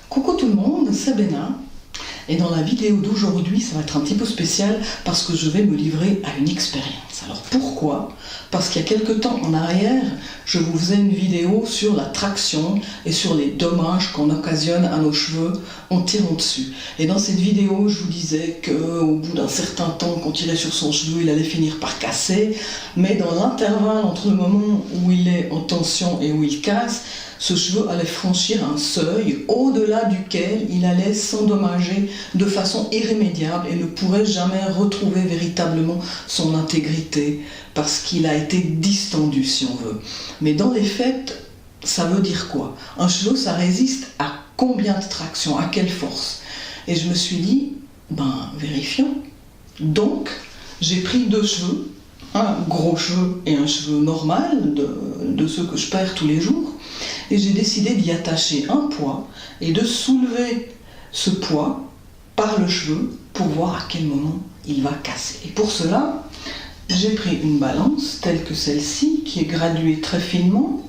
Coucou tout le monde, c'est Bénin. Et dans la vidéo d'aujourd'hui, ça va être un petit peu spécial parce que je vais me livrer à une expérience. Alors pourquoi? Parce qu'il y a quelques temps en arrière, je vous faisais une vidéo sur la traction et sur les dommages qu'on occasionne à nos cheveux en tirant dessus. Et dans cette vidéo, je vous disais qu'au bout d'un certain temps qu'on tirait sur son cheveu, il allait finir par casser. Mais dans l'intervalle entre le moment où il est en tension et où il casse, ce cheveu allait franchir un seuil au-delà duquel il allait s'endommager de façon irrémédiable et ne pourrait jamais retrouver véritablement son intégrité parce qu'il a été distendu, si on veut. Mais dans les faits, ça veut dire quoi? Un cheveu, ça résiste à combien de traction, à quelle force? Et je me suis dit, vérifions. Donc, j'ai pris deux cheveux, un gros cheveu et un cheveu normal, de ceux que je perds tous les jours, et j'ai décidé d'y attacher un poids et de soulever ce poids par le cheveu pour voir à quel moment il va casser. Et pour cela, j'ai pris une balance telle que celle-ci, qui est graduée très finement.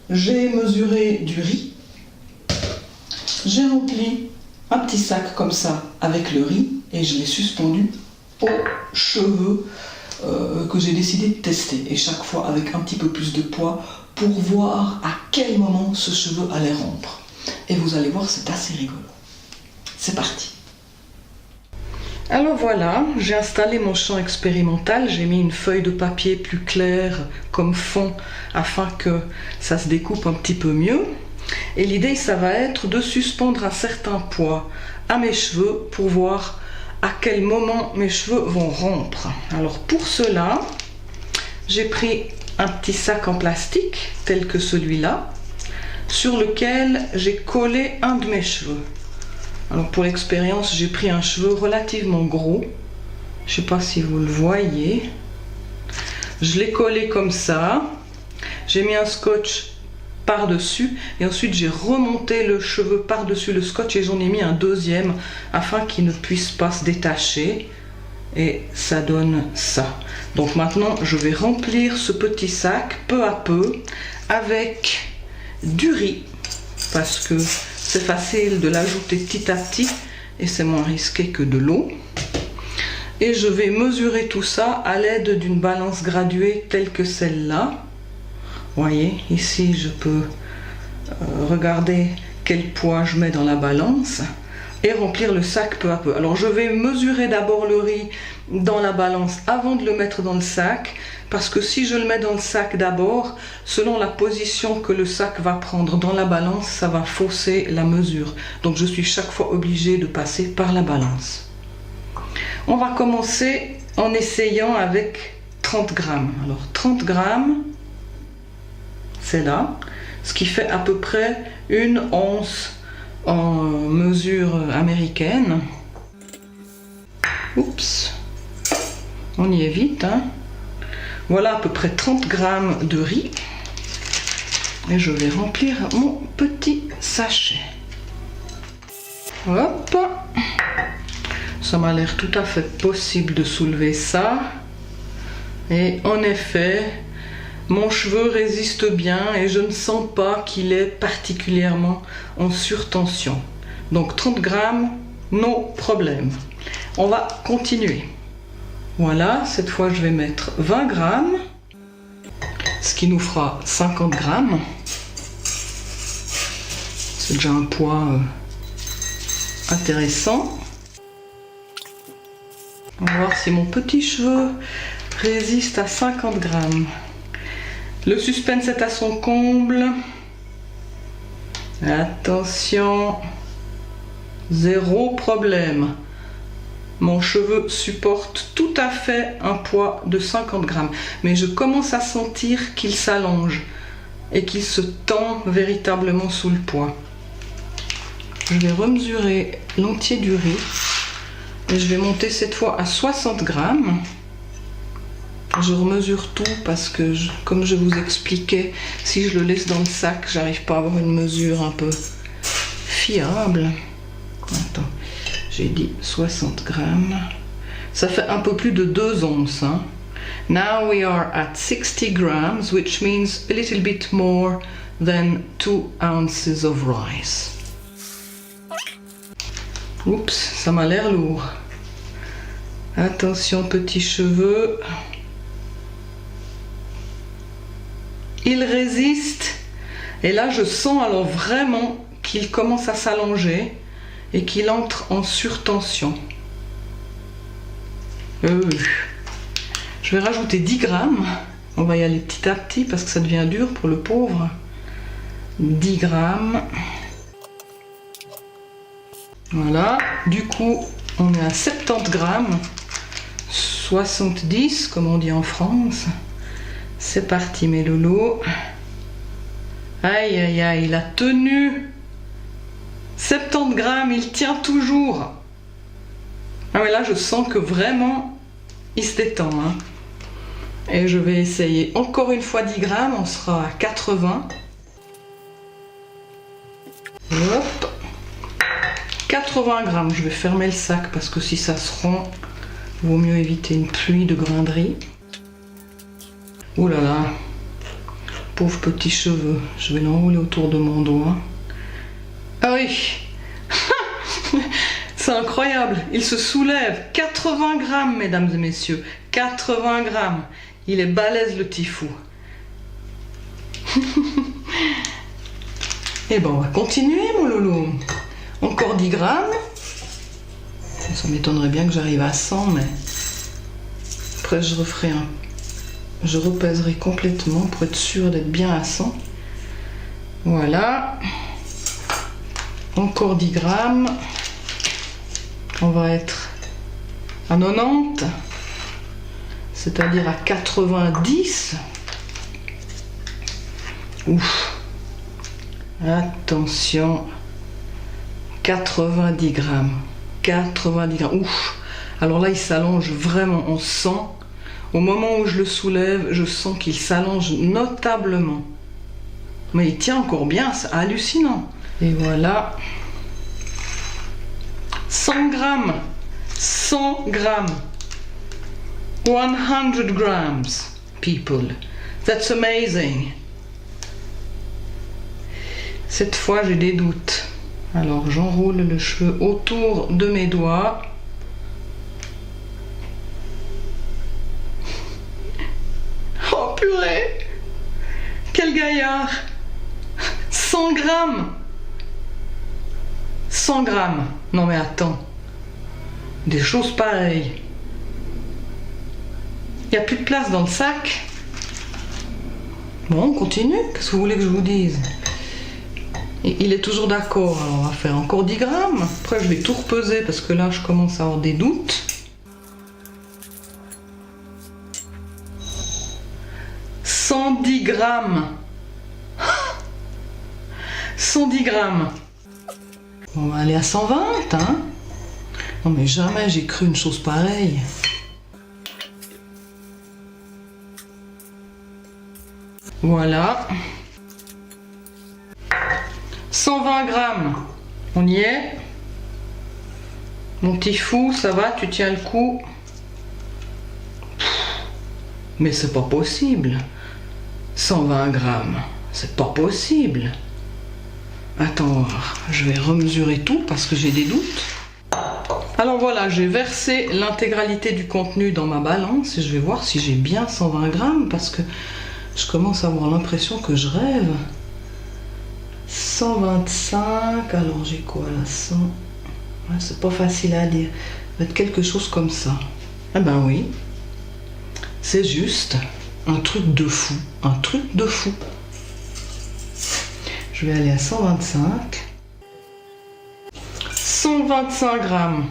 J'ai mesuré du riz. J'ai rempli un petit sac comme ça avec le riz et je l'ai suspendu aux cheveux que j'ai décidé de tester. Et chaque fois avec un petit peu plus de poids pour voir à quel moment ce cheveu allait rompre. Et vous allez voir, c'est assez rigolo. C'est parti. Alors voilà, j'ai installé mon champ expérimental, j'ai mis une feuille de papier plus claire comme fond afin que ça se découpe un petit peu mieux. Et l'idée, ça va être de suspendre un certain poids à mes cheveux pour voir à quel moment mes cheveux vont rompre. Alors pour cela, j'ai pris un petit sac en plastique tel que celui-là sur lequel j'ai collé un de mes cheveux. Alors pour l'expérience, j'ai pris un cheveu relativement gros, je sais pas si vous le voyez. Je l'ai collé comme ça, j'ai mis un scotch par-dessus et ensuite j'ai remonté le cheveu par-dessus le scotch et j'en ai mis un deuxième afin qu'il ne puisse pas se détacher. Et ça donne ça. Donc maintenant je vais remplir ce petit sac peu à peu avec du riz parce que c'est facile de l'ajouter petit à petit et c'est moins risqué que de l'eau. Et je vais mesurer tout ça à l'aide d'une balance graduée telle que celle-là. Vous voyez, ici je peux regarder quel poids je mets dans la balance et remplir le sac peu à peu. Alors je vais mesurer d'abord le riz dans la balance avant de le mettre dans le sac, parce que si je le mets dans le sac d'abord, selon la position que le sac va prendre dans la balance, ça va fausser la mesure. Donc je suis chaque fois obligée de passer par la balance. On va commencer en essayant avec 30 grammes. Alors 30 grammes, c'est là, ce qui fait à peu près une once en mesure américaine. Oups, on y est vite, hein. Voilà à peu près 30 grammes de riz et je vais remplir mon petit sachet. Hop, ça m'a l'air tout à fait possible de soulever ça et en effet mon cheveu résiste bien et je ne sens pas qu'il est particulièrement en surtension. Donc 30 grammes, no problème. On va continuer. Voilà, cette fois je vais mettre 20 grammes, ce qui nous fera 50 grammes. C'est déjà un poids intéressant. On va voir si mon petit cheveu résiste à 50 grammes. Le suspense est à son comble. Attention, zéro problème. Mon cheveu supporte tout à fait un poids de 50 grammes. Mais je commence à sentir qu'il s'allonge et qu'il se tend véritablement sous le poids. Je vais remesurer l'entier du riz. Et je vais monter cette fois à 60 grammes. Je remesure tout parce que, comme je vous expliquais, si je le laisse dans le sac, j'arrive pas à avoir une mesure un peu fiable. Attends, j'ai dit 60 grammes. Ça fait un peu plus de 2 onces. Hein. Now we are at 60 grams, which means a little bit more than 2 ounces of rice. Oups, ça m'a l'air lourd. Attention, petits cheveux. Il résiste. Et là, je sens alors vraiment qu'il commence à s'allonger et qu'il entre en surtension. Je vais rajouter 10 grammes. On va y aller petit à petit parce que ça devient dur pour le pauvre. 10 grammes. Voilà. Du coup, on est à 70 grammes. 70, comme on dit en France. C'est parti, mes loulous. Aïe, aïe, aïe, il a tenu. 70 grammes, il tient toujours. Ah mais là, je sens que vraiment, il se détend. Hein. Et je vais essayer encore une fois 10 grammes, on sera à 80. Hop. 80 grammes, je vais fermer le sac parce que si ça se rompt, vaut mieux éviter une pluie de grains de riz. Ouh là là, pauvre petit cheveu, je vais l'enrouler autour de mon doigt. Ah oui, c'est incroyable, il se soulève. 80 grammes, mesdames et messieurs, 80 grammes. Il est balèze le petit fou. Et ben on va continuer, mon loulou. Encore 10 grammes. Ça m'étonnerait bien que j'arrive à 100, mais après je referai un. Je repèserai complètement pour être sûr d'être bien à 100. Voilà. Encore 10 grammes. On va être à 90. C'est-à-dire à 90. Ouf. Attention. 90 grammes. 90 grammes. Ouf. Alors là, il s'allonge vraiment. On sent. Au moment où je le soulève, je sens qu'il s'allonge notablement. Mais il tient encore bien, c'est hallucinant. Et voilà. 100 grammes. 100 grammes. 100 grams, people. That's amazing. Cette fois, j'ai des doutes. Alors, j'enroule le cheveu autour de mes doigts. Oh purée! Quel gaillard! 100 grammes! 100 grammes! Non mais attends. Des choses pareilles. Il n'y a plus de place dans le sac. Bon, on continue. Qu'est-ce que vous voulez que je vous dise? Et il est toujours d'accord. Alors on va faire encore 10 grammes. Après je vais tout repeser parce que là je commence à avoir des doutes. 110 grammes. 110 grammes. On va aller à 120, hein? Non mais jamais j'ai cru une chose pareille. Voilà. 120 grammes. On y est. Mon petit fou, ça va? Tu tiens le coup? Mais c'est pas possible. 120 grammes. C'est pas possible. Attends, je vais remesurer tout parce que j'ai des doutes. Alors voilà, j'ai versé l'intégralité du contenu dans ma balance et je vais voir si j'ai bien 120 grammes parce que je commence à avoir l'impression que je rêve. 125, alors j'ai quoi là? 100. Ouais, c'est pas facile à dire. Ça va être quelque chose comme ça. Ah ben oui, c'est juste un truc de fou. Un truc de fou. Je vais aller à 125. 125 grammes.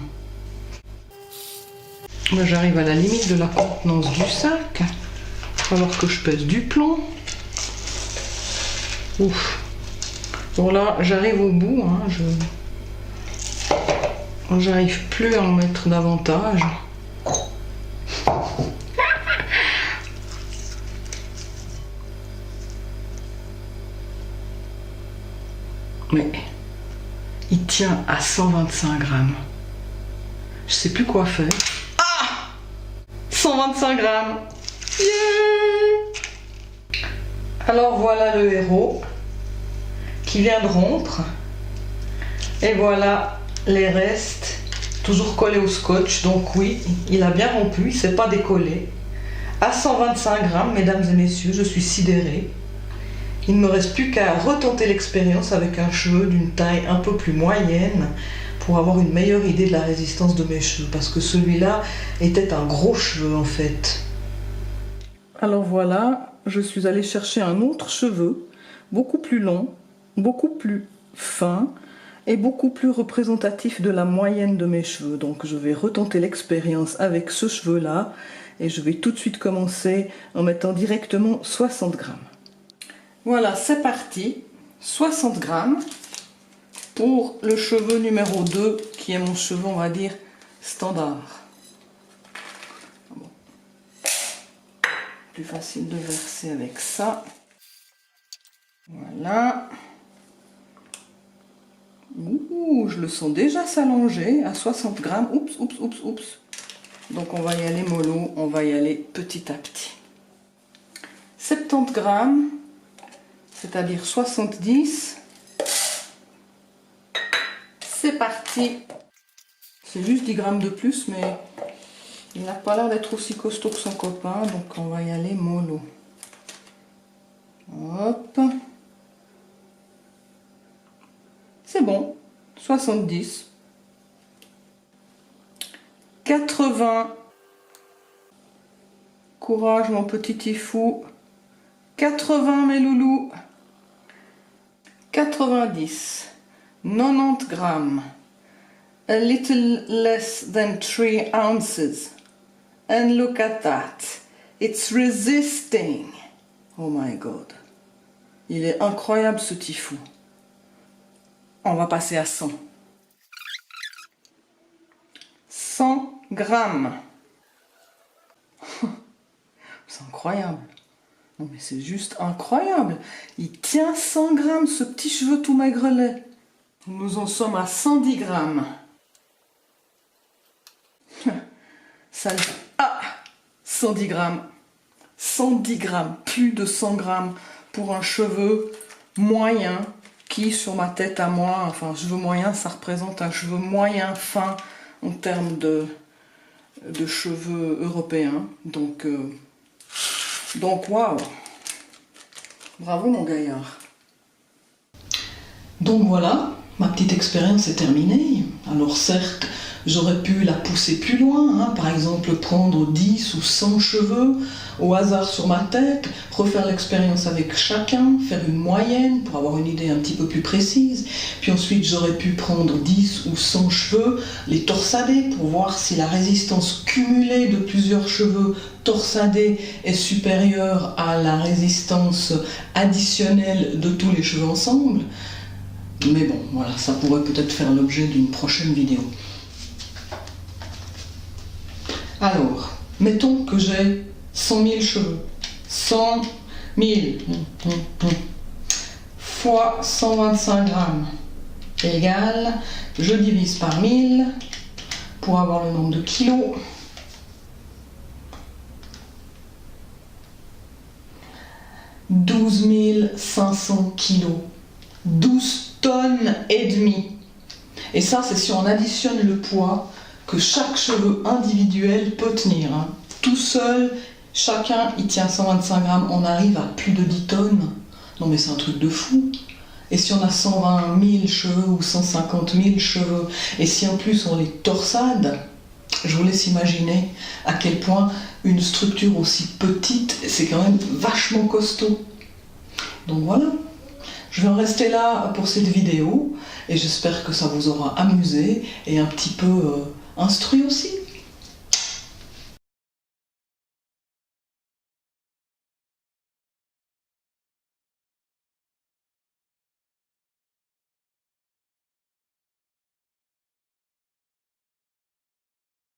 Là, j'arrive à la limite de la contenance du sac. Alors que je pèse du plomb. Ouf. Bon là, j'arrive au bout. Hein, j'arrive plus à en mettre davantage. Mais il tient à 125 grammes. Je sais plus quoi faire. Ah! 125 grammes. Yeah. Alors voilà le héros qui vient de rompre. Et voilà les restes, toujours collés au scotch. Donc oui, il a bien rompu, il ne s'est pas décollé. À 125 grammes, mesdames et messieurs, je suis sidérée. Il ne me reste plus qu'à retenter l'expérience avec un cheveu d'une taille un peu plus moyenne pour avoir une meilleure idée de la résistance de mes cheveux, parce que celui-là était un gros cheveu en fait. Alors voilà, je suis allée chercher un autre cheveu, beaucoup plus long, beaucoup plus fin et beaucoup plus représentatif de la moyenne de mes cheveux. Donc je vais retenter l'expérience avec ce cheveu-là et je vais tout de suite commencer en mettant directement 60 grammes. Voilà, c'est parti, 60 grammes pour le cheveu numéro 2 qui est mon cheveu, on va dire, standard. Bon. Plus facile de verser avec ça. Voilà. Ouh, je le sens déjà s'allonger à 60 grammes. Oups, oups, oups, oups. Donc on va y aller mollo, on va y aller petit à petit. 70 grammes, c'est-à-dire 70. C'est parti. C'est juste 10 grammes de plus, mais il n'a pas l'air d'être aussi costaud que son copain, donc on va y aller mollo. Hop. C'est bon, 70. 80. Courage mon petit tifou. 80 mes loulous. 90. 90 grammes. A little less than 3 ounces. And look at that. It's resisting. Oh my God. Il est incroyable ce tifou. On va passer à 100. 100 grammes. C'est incroyable. Non mais c'est juste incroyable. Il tient 100 grammes, ce petit cheveu tout maigrelet. Nous en sommes à 110 grammes. Ça, 110 grammes. 110 grammes. Plus de 100 grammes pour un cheveu moyen qui, sur ma tête à moi, enfin, cheveu moyen, ça représente un cheveu moyen fin en termes de cheveux européens. Donc waouh. Bravo mon gaillard. Donc voilà, ma petite expérience est terminée. Alors certes, j'aurais pu la pousser plus loin, hein, par exemple prendre 10 ou 100 cheveux au hasard sur ma tête, refaire l'expérience avec chacun, faire une moyenne pour avoir une idée un petit peu plus précise. Puis ensuite j'aurais pu prendre 10 ou 100 cheveux, les torsader pour voir si la résistance cumulée de plusieurs cheveux torsadés est supérieure à la résistance additionnelle de tous les cheveux ensemble. Mais bon, voilà, ça pourrait peut-être faire l'objet d'une prochaine vidéo. Alors, mettons que j'ai 100 000 cheveux. 100 000 fois 125 grammes égale, je divise par 1000 pour avoir le nombre de kilos. 12 500 kilos. 12 tonnes et demie. Et ça, c'est si on additionne le poids que chaque cheveu individuel peut tenir. Hein. Tout seul, chacun, il tient 125 grammes, on arrive à plus de 10 tonnes. Non mais c'est un truc de fou. Et si on a 120 000 cheveux ou 150 000 cheveux, et si en plus on les torsade, je vous laisse imaginer à quel point une structure aussi petite, c'est quand même vachement costaud. Donc voilà. Je vais en rester là pour cette vidéo et j'espère que ça vous aura amusé et un petit peu instruit aussi.